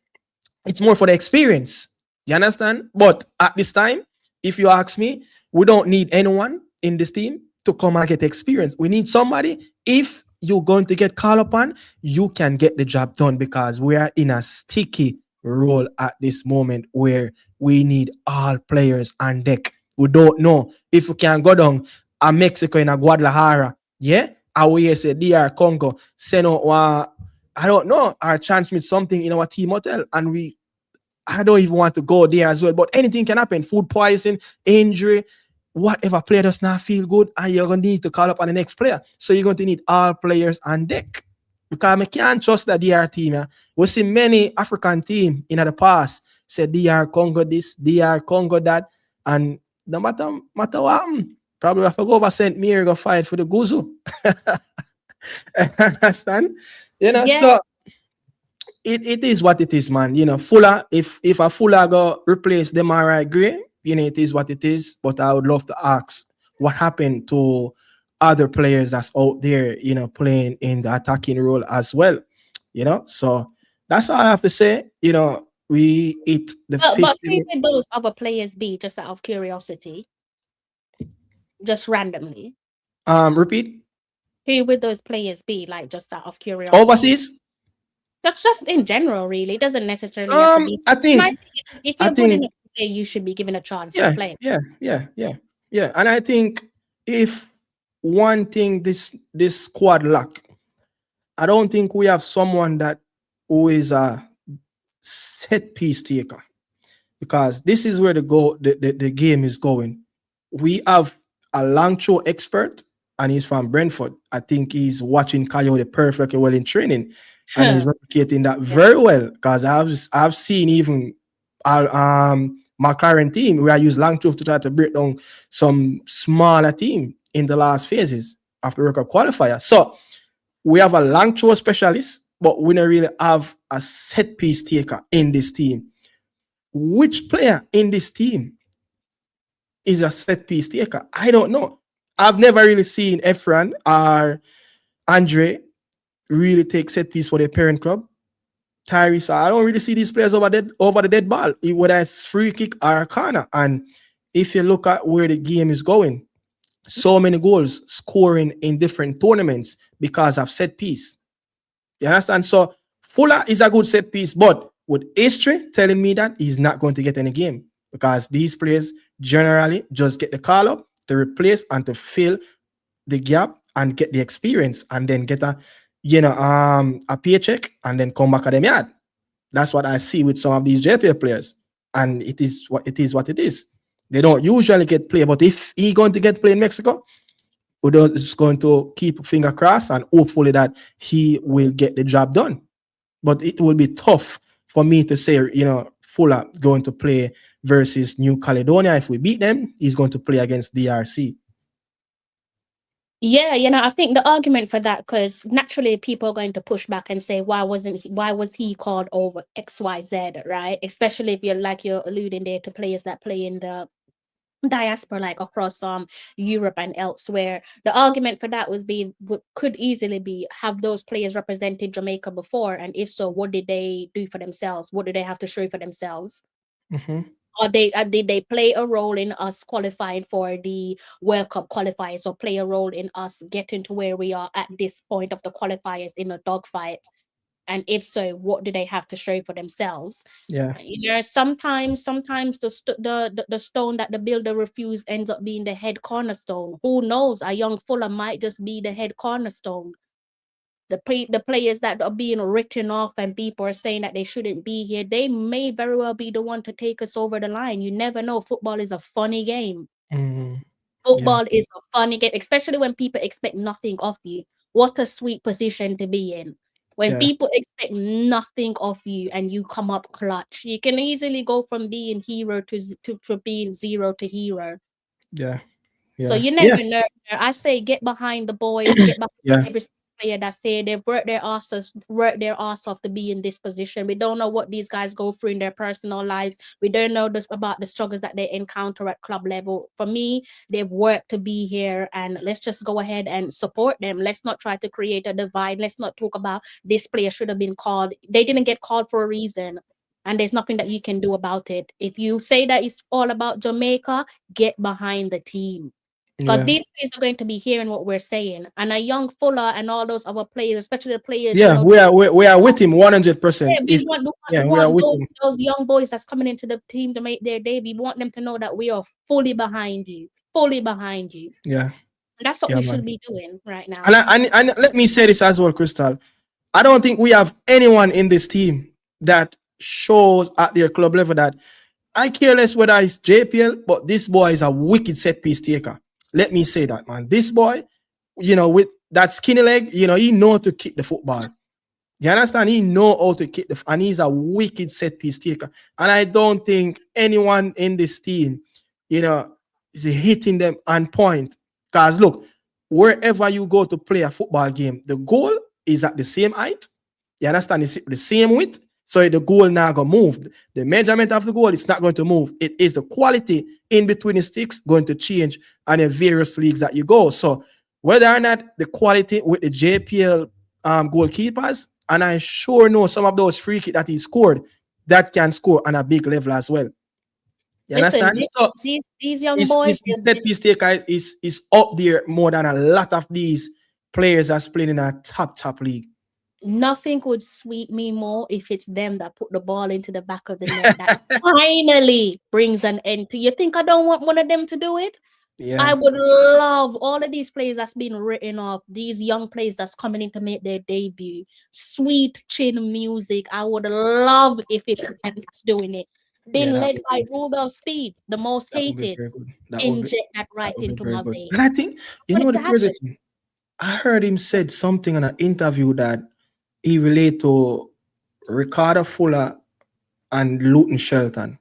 It's more for the experience. You understand? But at this time, if you ask me, we don't need anyone in this team to come and get experience. We need somebody. If you're going to get called upon, you can get the job done because we are in a sticky role at this moment where we need all players on deck. We don't know if we can go down a Mexico in a Guadalajara. Yeah. I will hear say DR Congo send out I don't know, our chance with something in our team hotel, and I don't even want to go there as well. But anything can happen: food poisoning, injury, whatever. Player does not feel good, and you're gonna need to call up on the next player. So you're going to need all players on deck because I can't trust the DR team. Yeah. We see many African team in the past say DR Congo this, DR Congo that, and no matter what, probably have to go over St. Mary go fight for the Guzu. Understand? Yeah. So it is what it is, man. Fuller, if a Fuller go replace Demarai Gray, it is what it is. But I would love to ask what happened to other players that's out there, playing in the attacking role as well. So that's all I have to say. We hit the But 50 who would those other players be, just out of curiosity? Just randomly. Repeat. Who would those players be, like, just out of curiosity? Overseas. That's just in general, really. It doesn't necessarily have to be. I think if you're good enough to play, you should be given a chance to play. Yeah. And I think if one thing this squad lack, I don't think we have someone that who is a set piece taker, because this is where the game is going. We have a long throw expert, and he's from Brentford. I think he's watching Coyote perfectly well in training, and he's replicating that very well. Because I've seen even our McLaren team where I use long throw to try to break down some smaller team in the last phases of the World Cup qualifier. So we have a long throw specialist, but we don't really have a set piece taker in this team. Which player in this team is a set piece taker? I don't know. I've never really seen Efran or Andre really take set piece for their parent club. Tyrese, I don't really see these players over the dead ball, whether it's free kick or a corner. And if you look at where the game is going, so many goals scoring in different tournaments because of set piece. You understand? So Fuller is a good set piece, but with history telling me that he's not going to get any game, because these players generally just get the call up to replace and to fill the gap and get the experience and then get a paycheck and then come back at them yard. That's what I see with some of these JPL players, and it is what it is. They don't usually get play, but if he's going to get play in Mexico, we're just going to keep finger crossed and hopefully that he will get the job done. But it will be tough for me to say, Fuller going to play versus New Caledonia. If we beat them, he's going to play against DRC. Yeah, I think the argument for that, because naturally people are going to push back and say, why was he called over XYZ, right? Especially if you're alluding there to players that play in the diaspora, like across Europe and elsewhere. The argument for that could easily be, have those players represented Jamaica before, and if so, what did they do for themselves? What do they have to show for themselves? Mm-hmm. Or did they play a role in us qualifying for the World Cup qualifiers, or play a role in us getting to where we are at this point of the qualifiers in a dogfight? And if so, what do they have to show for themselves? Yeah. Sometimes the stone that the builder refused ends up being the head cornerstone. Who knows? A young Fuller might just be the head cornerstone. The players that are being written off and people are saying that they shouldn't be here, they may very well be the one to take us over the line. You never know. Football is a funny game. Mm-hmm. Football is a funny game, especially when people expect nothing of you. What a sweet position to be in. When people expect nothing of you and you come up clutch, you can easily go from being hero to being zero to hero. Yeah. So you never know. I say get behind the boys, get behind every player that say they've worked their ass off to be in this position. We don't know what these guys go through in their personal lives. We don't know about the struggles that they encounter at club level. For me, they've worked to be here, and let's just go ahead and support them. Let's not try to create a divide. Let's not talk about this player should have been called. They didn't get called for a reason. And there's nothing that you can do about it. If you say that it's all about Jamaica, get behind the team. Because Yeah. these players are going to be hearing what we're saying. And a young Fuller and all those other players, especially the players, Yeah, we are with him 100%. yeah, If we we are want with him. those young boys that's coming into the team to make their debut. We want them to know that we are fully behind you. Fully behind you. Yeah, And that's what yeah, we man. should be doing right now. And let me say this as well, Crystal. I don't think we have anyone in this team that shows at their club level that I care less whether it's JPL, but this boy is a wicked set piece taker. Let me say that, man. This boy, with that skinny leg, he know to kick the football. You understand? He know how to kick and he's a wicked set piece taker. And I don't think anyone in this team, is hitting them on point. Because look, wherever you go to play a football game, the goal is at the same height. You understand? It's the same width. So the goal now going to move. The measurement of the goal is not going to move. It is the quality in between the sticks going to change on the various leagues that you go. So whether or not the quality with the JPL goalkeepers, and I sure know some of those free kicks that he scored that can score on a big level as well. You Listen, understand? So these young boys, his set piece taker is up there more than a lot of these players that's playing in a top league. nothing would sweet me more if it's them that put the ball into the back of the net that finally brings an end to. You think I don't want one of them to do it? Yeah. I would love all of these players that's been written off, these young players that's coming in to make their debut. Sweet chin music. I would love if it's doing it. Being led by Rudolph Speed, the most That would be hated. very good. Inject that right That would be into very my good. veins. And I think, What the crazy happened? thing, I heard him said something in an interview that he related to Ricardo Fuller and Luton Shelton.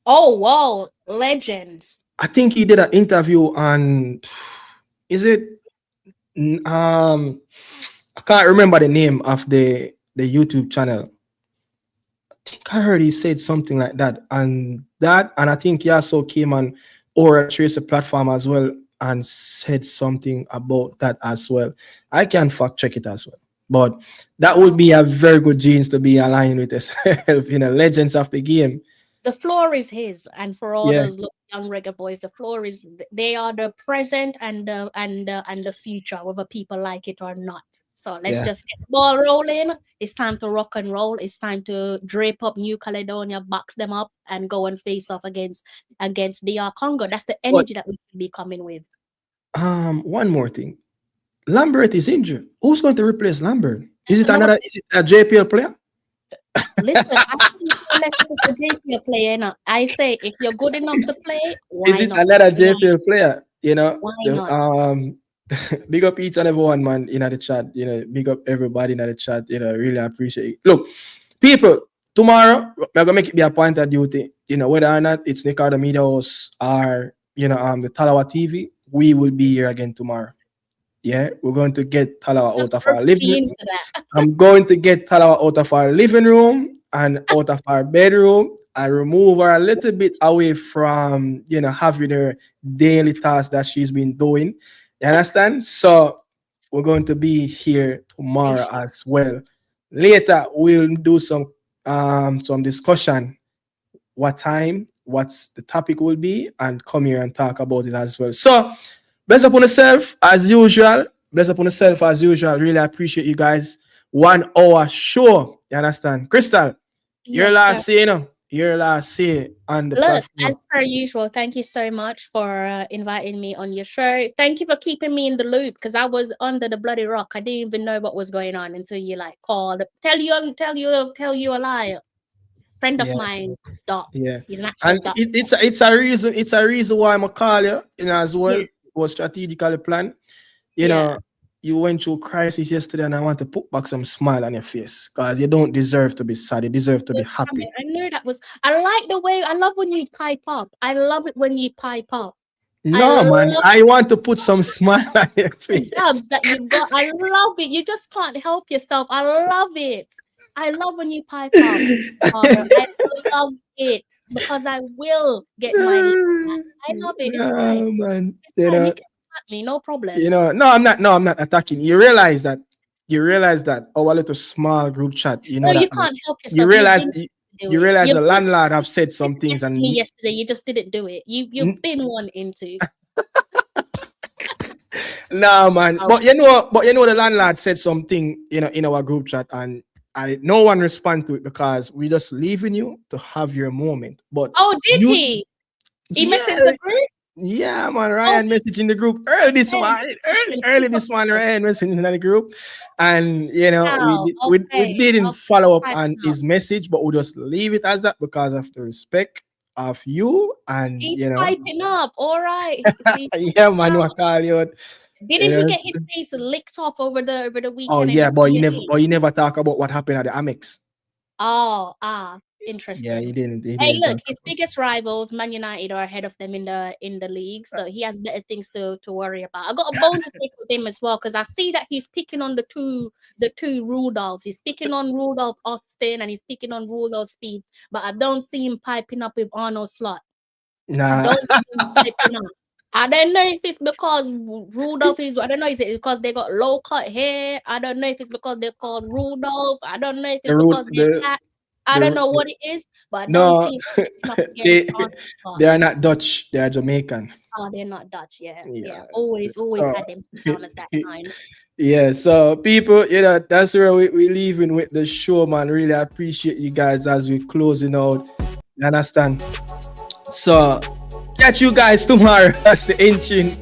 Oh, wow. Legends. I think he did an interview on, is it, I can't remember the name of the YouTube channel. I think I heard he said something like that. And I think he also came on Aura Tracer platform as well and said something about that as well. I can fact check it as well. But that would be a very good genes to be aligned with yourself, legends of the game. The floor is his, and for all Yeah. those young reggae boys, the floor is. They are the present and the future, whether people like it or not. So let's just get the ball rolling. It's time to rock and roll. It's time to drape up New Caledonia, box them up, and go and face off against DR Congo. That's the energy that we should be coming with. One more thing. Lambert is injured. Who's going to replace Lambert? Is it a JPL player? Listen, I think unless it's a JPL player, no. I say if you're good enough to play, why is it not? another JPL player? Why not? Big up each and every one, man, in the chat. Big up everybody in the chat. Really appreciate it. Look, people, tomorrow we're gonna make it be a point of duty. Whether or not it's Nicardo Media House or the Talawa TV, we will be here again tomorrow. Yeah, we're going to get Talawa out of our living room. I'm going to get Talawa out of our living room and out of our bedroom and remove her a little bit away from, having her daily tasks that she's been doing. You understand? So we're going to be here tomorrow as well. Later, we'll do some discussion. What time, what's the topic will be, and come here and talk about it as well. So, bless upon yourself as usual. Bless upon yourself as usual. Really appreciate you guys. 1 hour show. You understand? Crystal, your last say, your last say on the platform. As per usual, thank you so much for inviting me on your show. Thank you for keeping me in the loop because I was under the bloody rock. I didn't even know what was going on until you called. Tell you a lie. Friend of mine, Doc. Yeah, he's an actual Doc. It's a reason. It's a reason why I'm call you. As well. Yeah. It was strategically planned. You went through crisis yesterday, and I want to put back some smile on your face because you don't deserve to be sad. You deserve to be happy. I knew that was. I like the way. I love when you pipe up. I love it when you pipe up. I No, man. love I want to put some smile on your face. jabs that you got. I love it. You just can't help yourself. I love it. I love when you pipe up. I love it because I will get mine. I love it. It's fine. No, man. It's fine. You can at me, no problem. No, I'm not. No, I'm not attacking. You realize that. Our little small group chat. You know No, that. you can't help yourself. You realize. You've been to do You it. realize You've the been landlord have said some to things, and me yesterday. You just didn't do it. You've been wanting to. nah, man. Oh. But you know, the landlord said something in our group chat, and no one respond to it because we just leaving you to have your moment. But did he? He messaged the group. Yeah, man. Ryan messaging the group early this morning. Early this morning, Ryan messaging in the group, and we didn't follow up on his message, but we just leave it as that because of the respect of you and he's piping up. All right. Yeah, man. What call you? Didn't he get his face licked off over the weekend? Oh yeah, but you never talk about what happened at the Amex. Interesting. Yeah, he didn't. Hey, look, his biggest rivals, Man United, are ahead of them in the league, so he has better things to worry about. I got a bone to pick with him as well because I see that he's picking on the two Rudolphs. He's picking on Rudolph Austin and he's picking on Rudolph Speed, but I don't see him piping up with Arnold Slot. Nah. I don't see him piping up. I don't know if it's because Rudolph is. I don't know. Is it because they got low cut hair? I don't know if it's because they're called Rudolph. I don't know if it's because they're black. I don't know what it is, but I don't see. They are not Dutch. They are Jamaican. Oh, they're not Dutch. Yeah. Always had them down as that kind. Yeah. So people, that's where we leaving with the show, man. Really appreciate you guys as we closing out. You understand? So catch you guys tomorrow. That's the ancient.